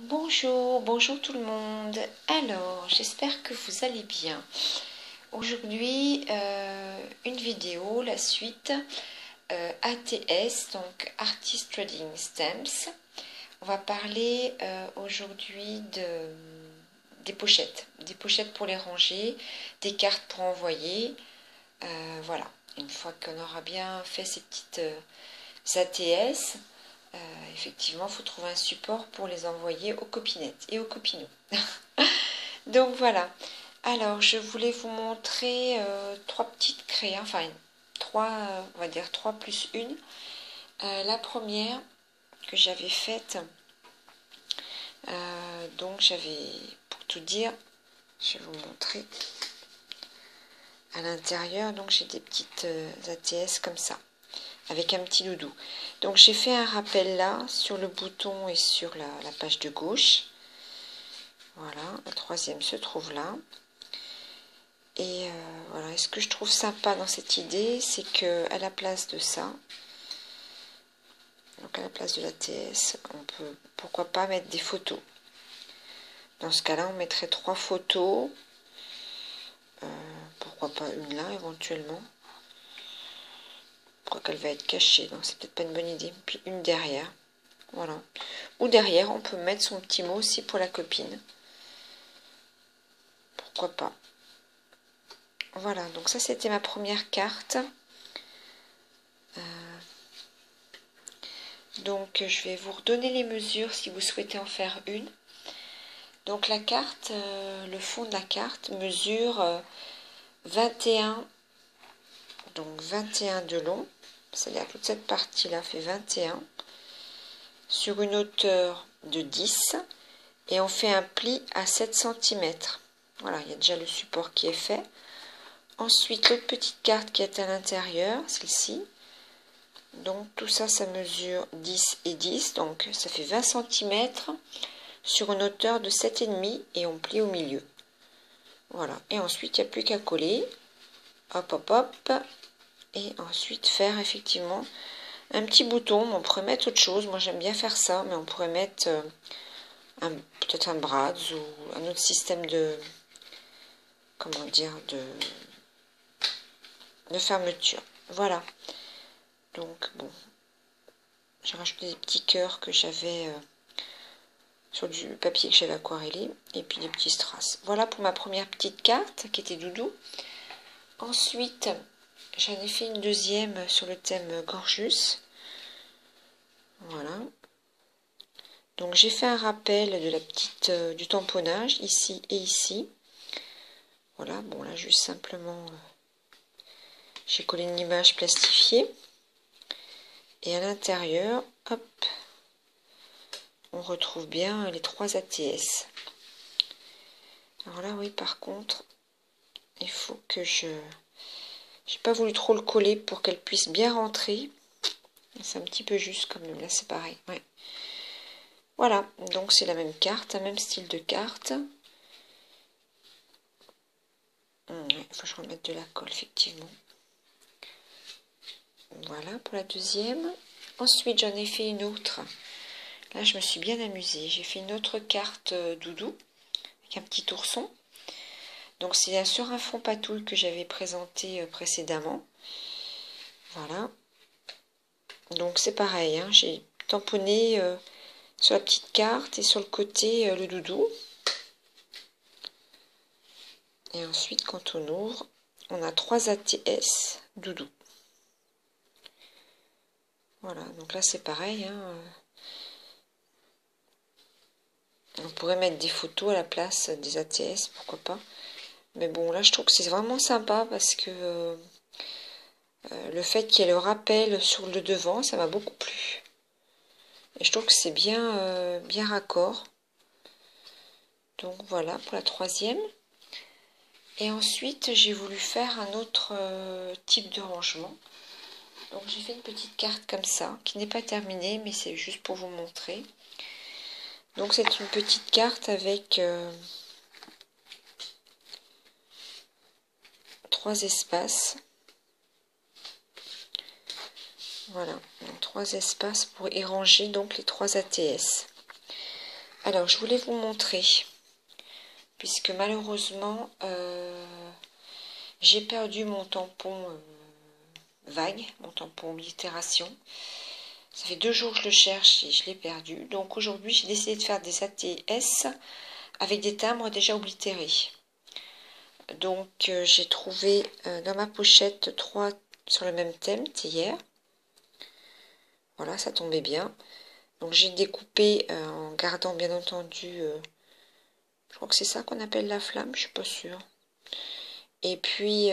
Bonjour, bonjour tout le monde. Alors, j'espère que vous allez bien. Aujourd'hui, une vidéo, la suite ATS, donc Artist Trading Stamps. On va parler aujourd'hui des pochettes pour les ranger, des cartes pour envoyer. Voilà, une fois qu'on aura bien fait ces petites ATS, effectivement, il faut trouver un support pour les envoyer aux copinettes et aux copinaux. Donc voilà. Alors, je voulais vous montrer trois petites créas, enfin trois, on va dire 3 plus 1. La première que j'avais faite, donc j'avais, pour tout dire, je vais vous montrer à l'intérieur. Donc j'ai des petites ATS comme ça, avec un petit doudou. Donc j'ai fait un rappel là sur le bouton et sur la page de gauche. Voilà, la troisième se trouve là. Et voilà, et ce que je trouve sympa dans cette idée, c'est que à la place de ça, donc à la place de l'ATS, on peut pourquoi pas mettre des photos. Dans ce cas-là, on mettrait 3 photos. Pourquoi pas une là éventuellement. Pourquoi qu'elle va être cachée, donc c'est peut-être pas une bonne idée. Puis une derrière. Voilà. Ou derrière, on peut mettre son petit mot aussi pour la copine. Pourquoi pas. Voilà, donc ça c'était ma première carte. Donc je vais vous redonner les mesures si vous souhaitez en faire une. Donc la carte, le fond de la carte mesure 21, donc 21 de long, c'est-à-dire toute cette partie-là fait 21, sur une hauteur de 10, et on fait un pli à 7 cm. Voilà, il y a déjà le support qui est fait. Ensuite, l'autre petite carte qui est à l'intérieur, celle-ci. Donc tout ça, ça mesure 10 et 10, donc ça fait 20 cm sur une hauteur de 7,5 et on plie au milieu. Voilà, et ensuite, il n'y a plus qu'à coller. Hop, hop, hop. Et ensuite faire effectivement un petit bouton. On pourrait mettre autre chose. Moi, j'aime bien faire ça, mais on pourrait mettre peut-être un brads ou un autre système de... comment dire, de fermeture. Voilà. Donc, bon. J'ai rajouté des petits cœurs que j'avais sur du papier que j'avais aquarellé. Et puis des petits strass. Voilà pour ma première petite carte qui était doudou. Ensuite, j'en ai fait une deuxième sur le thème Gorgeous. Voilà. Donc j'ai fait un rappel de la petite du tamponnage ici et ici. Voilà, bon là juste simplement j'ai collé une image plastifiée. Et à l'intérieur, hop, on retrouve bien les 3 ATS. Alors là, oui, par contre, il faut que j'ai pas voulu trop le coller pour qu'elle puisse bien rentrer. C'est un petit peu juste quand même, là c'est pareil. Ouais. Voilà, donc c'est la même carte, un même style de carte. Il faut que je remette de la colle, effectivement. Voilà pour la deuxième. Ensuite, j'en ai fait une autre. Là, je me suis bien amusée. J'ai fait une autre carte doudou avec un petit ourson. Donc, c'est sur un fond patouille que j'avais présenté précédemment. Voilà. Donc, c'est pareil. Hein, j'ai tamponné sur la petite carte et sur le côté le doudou. Et ensuite, quand on ouvre, on a 3 ATS doudou. Voilà, donc là c'est pareil. Hein. On pourrait mettre des photos à la place des ATS, pourquoi pas. Mais bon, là je trouve que c'est vraiment sympa parce que le fait qu'il y ait le rappel sur le devant, ça m'a beaucoup plu. Et je trouve que c'est bien, bien raccord. Donc voilà pour la troisième. Et ensuite, j'ai voulu faire un autre type de rangement. Donc j'ai fait une petite carte comme ça, qui n'est pas terminée, mais c'est juste pour vous montrer. Donc c'est une petite carte avec 3 espaces. Voilà, donc 3 espaces pour y ranger donc les 3 ATS. Alors, je voulais vous montrer, puisque malheureusement, j'ai perdu mon tampon vague, mon tampon oblitération. Ça fait 2 jours que je le cherche et je l'ai perdu. Donc aujourd'hui, j'ai décidé de faire des ATS avec des timbres déjà oblitérés. Donc j'ai trouvé dans ma pochette 3 sur le même thème, c'est hier. Voilà, ça tombait bien. Donc j'ai découpé en gardant bien entendu, je crois que c'est ça qu'on appelle la flamme, je suis pas sûre. Et puis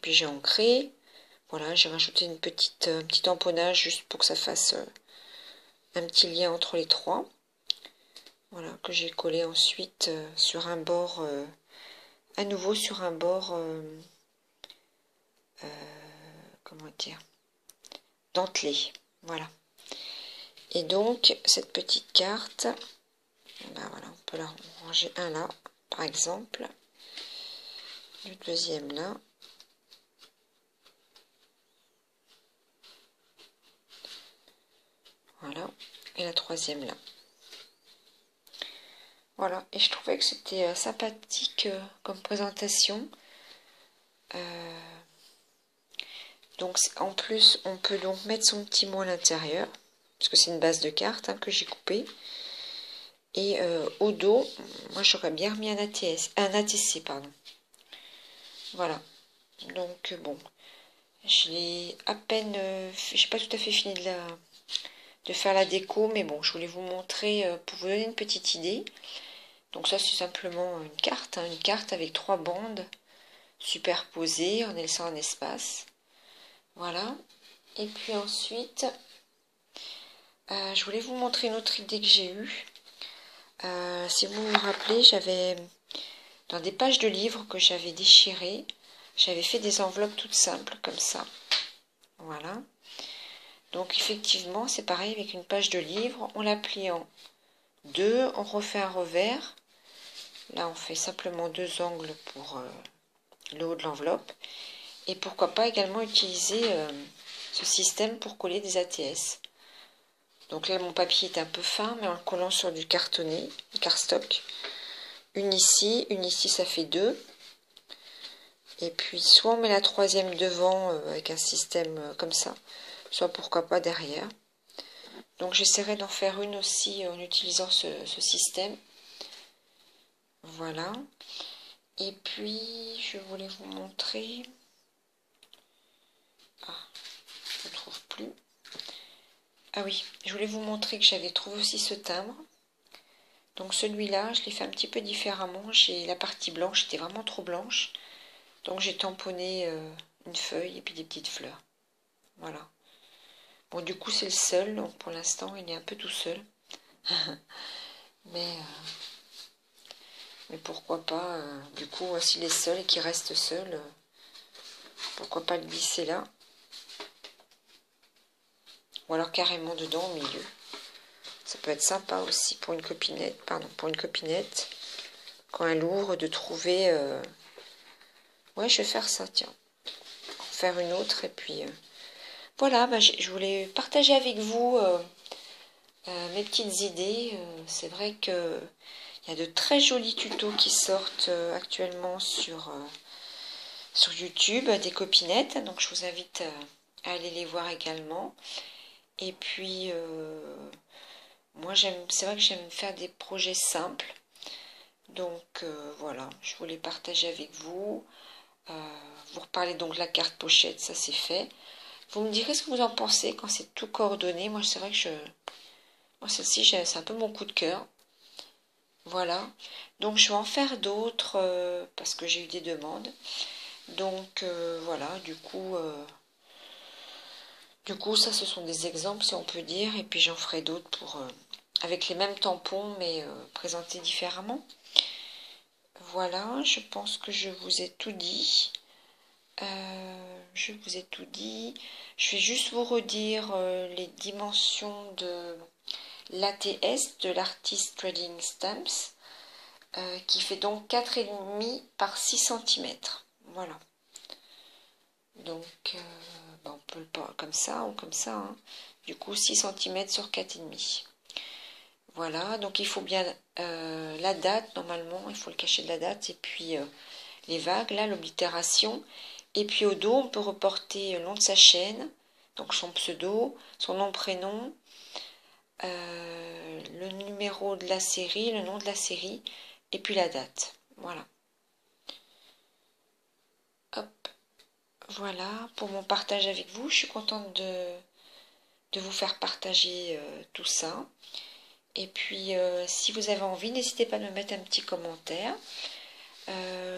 j'ai ancré. Voilà, j'ai rajouté un petit tamponnage juste pour que ça fasse un petit lien entre les trois. Voilà, que j'ai collé ensuite sur un bord, à nouveau sur un bord, comment dire, dentelé. Voilà. Et donc, cette petite carte, ben voilà, on peut la ranger un là, par exemple. Le deuxième là. Voilà. Et la troisième là. Voilà. Et je trouvais que c'était sympathique comme présentation. Donc, en plus, on peut donc mettre son petit mot à l'intérieur. Parce que c'est une base de carte que j'ai coupée. Et au dos, moi j'aurais bien remis un ATC, pardon. Voilà. Donc bon, je l'ai à peine, j'ai pas tout à fait fini de faire la déco, mais bon, je voulais vous montrer pour vous donner une petite idée. Donc ça c'est simplement une carte avec 3 bandes superposées en laissant un espace. Voilà. Et puis ensuite, je voulais vous montrer une autre idée que j'ai eue. Si vous vous rappelez, j'avais dans des pages de livres que j'avais déchirées, j'avais fait des enveloppes toutes simples comme ça. Voilà. Donc effectivement, c'est pareil avec une page de livre. On la plie en deux, on refait un revers. Là, on fait simplement 2 angles pour le haut de l'enveloppe. Et pourquoi pas également utiliser ce système pour coller des ATS. Donc là, mon papier est un peu fin, mais en le collant sur du cartonné, du cardstock. Une ici, ça fait 2. Et puis, soit on met la troisième devant avec un système comme ça, soit pourquoi pas derrière. Donc, j'essaierai d'en faire une aussi en utilisant ce système. Voilà. Et puis, je voulais vous montrer... Ah, je ne trouve plus. Ah oui, je voulais vous montrer que j'avais trouvé aussi ce timbre. Donc, celui-là, je l'ai fait un petit peu différemment. J'ai la partie blanche, était vraiment trop blanche. Donc, j'ai tamponné une feuille et puis des petites fleurs. Voilà. Bon, du coup, c'est le seul. Donc, pour l'instant, il est un peu tout seul. mais pourquoi pas, du coup, s'il est seul et qu'il reste seul, pourquoi pas le glisser là. Ou alors carrément dedans, au milieu. Ça peut être sympa aussi pour une copinette, quand elle ouvre, de trouver... Ouais, je vais faire ça, tiens. En faire une autre, et puis... Voilà, bah, je voulais partager avec vous mes petites idées. C'est vrai que il y a de très jolis tutos qui sortent actuellement sur YouTube, des copinettes. Donc, je vous invite à aller les voir également. Et puis... moi, c'est vrai que j'aime faire des projets simples. Donc, voilà, je voulais partager avec vous. Vous reparlez donc de la carte pochette, ça c'est fait. Vous me direz ce que vous en pensez quand c'est tout coordonné. Moi, c'est vrai que moi, celle-ci, c'est un peu mon coup de cœur. Voilà. Donc, je vais en faire d'autres parce que j'ai eu des demandes. Donc, voilà, du coup, ça, ce sont des exemples, si on peut dire. Et puis, j'en ferai d'autres pour... avec les mêmes tampons, mais présentés différemment. Voilà, je pense que je vous ai tout dit. Je vais juste vous redire les dimensions de l'ATS, de l'Artist Trading Stamps, qui fait donc 4,5 par 6 cm. Voilà. Donc, on peut le pas comme ça ou comme ça. Hein. Du coup, 6 cm sur 4,5. Voilà, donc il faut bien la date, normalement, il faut le cacher de la date, et puis les vagues, là, l'oblitération. Et puis au dos, on peut reporter le nom de sa chaîne, donc son pseudo, son nom, prénom, le numéro de la série, le nom de la série, et puis la date. Voilà. Hop, voilà pour mon partage avec vous. Je suis contente de vous faire partager tout ça. Et puis, si vous avez envie, n'hésitez pas à me mettre un petit commentaire.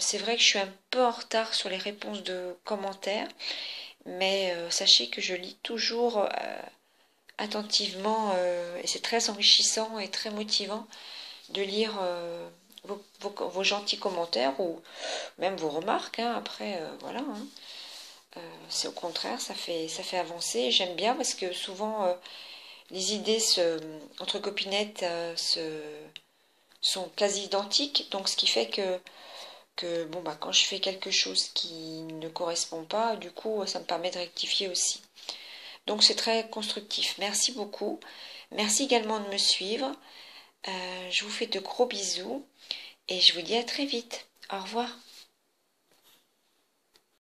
C'est vrai que je suis un peu en retard sur les réponses de commentaires, mais sachez que je lis toujours attentivement et c'est très enrichissant et très motivant de lire vos gentils commentaires ou même vos remarques. Hein. Après, voilà. Hein. C'est au contraire, ça fait avancer. J'aime bien parce que souvent les idées entre copinettes sont quasi identiques, donc ce qui fait que bon, bah, quand je fais quelque chose qui ne correspond pas, du coup ça me permet de rectifier aussi. Donc c'est très constructif. Merci beaucoup. Merci également de me suivre. Je vous fais de gros bisous et je vous dis à très vite. Au revoir.